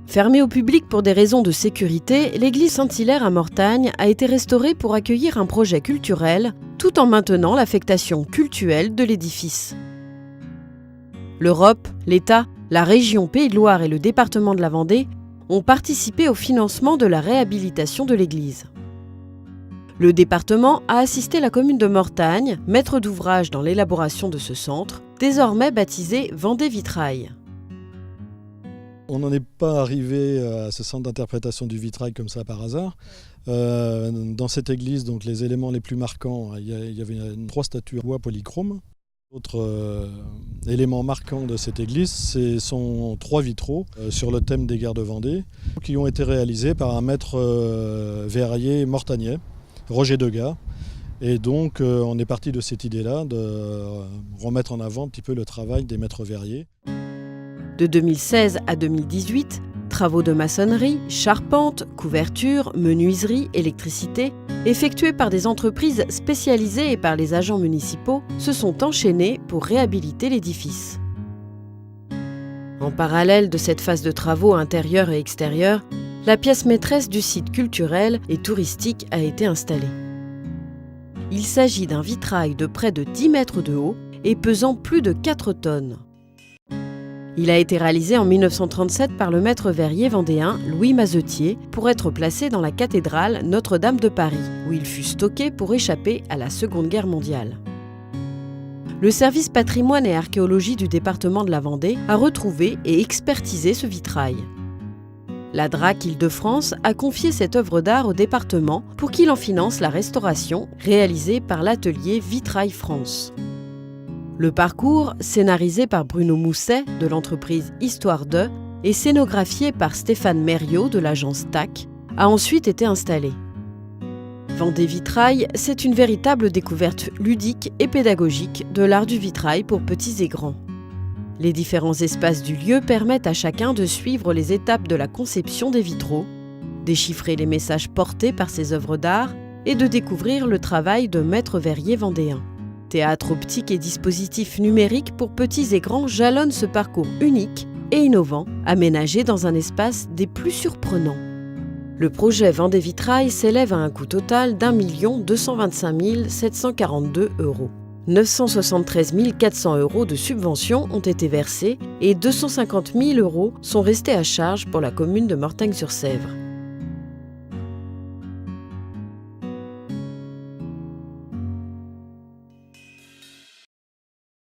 Fermée au public pour des raisons de sécurité, l'église Saint-Hilaire à Mortagne a été restaurée pour accueillir un projet culturel, tout en maintenant l'affectation cultuelle de l'édifice. L'Europe, l'État, la région Pays de Loire et le département de la Vendée ont participé au financement de la réhabilitation de l'église. Le département a assisté la commune de Mortagne, maître d'ouvrage dans l'élaboration de ce centre, désormais baptisé Vendée Vitrail. On n'en est pas arrivé à ce centre d'interprétation du vitrail comme ça par hasard. Dans cette église, donc, les éléments les plus marquants, il y avait 3 statues en bois polychrome. L'autre élément marquant de cette église, ce sont 3 vitraux sur le thème des guerres de Vendée, qui ont été réalisés par un maître verrier mortagnais, Roger Degas. Et donc on est parti de cette idée-là, de remettre en avant un petit peu le travail des maîtres verriers. De 2016 à 2018, travaux de maçonnerie, charpente, couverture, menuiserie, électricité, effectués par des entreprises spécialisées et par les agents municipaux, se sont enchaînés pour réhabiliter l'édifice. En parallèle de cette phase de travaux intérieurs et extérieurs, la pièce maîtresse du site culturel et touristique a été installée. Il s'agit d'un vitrail de près de 10 mètres de haut et pesant plus de 4 tonnes. Il a été réalisé en 1937 par le maître verrier vendéen Louis Mazetier pour être placé dans la cathédrale Notre-Dame de Paris, où il fut stocké pour échapper à la Seconde Guerre mondiale. Le service patrimoine et archéologie du département de la Vendée a retrouvé et expertisé ce vitrail. La DRAC Île-de-France a confié cette œuvre d'art au département pour qu'il en finance la restauration réalisée par l'atelier Vitrail France. Le parcours, scénarisé par Bruno Mousset de l'entreprise Histoire de et scénographié par Stéphane Mériot de l'agence TAC, a ensuite été installé. Vendée Vitrail, c'est une véritable découverte ludique et pédagogique de l'art du vitrail pour petits et grands. Les différents espaces du lieu permettent à chacun de suivre les étapes de la conception des vitraux, déchiffrer les messages portés par ces œuvres d'art et de découvrir le travail de maîtres verriers vendéens. Théâtre optique et dispositifs numériques pour petits et grands jalonnent ce parcours unique et innovant, aménagé dans un espace des plus surprenants. Le projet Vendée Vitrail s'élève à un coût total d'1 225 742 €. 973 400 € de subventions ont été versés et 250 000 € sont restés à charge pour la commune de Mortagne-sur-Sèvre.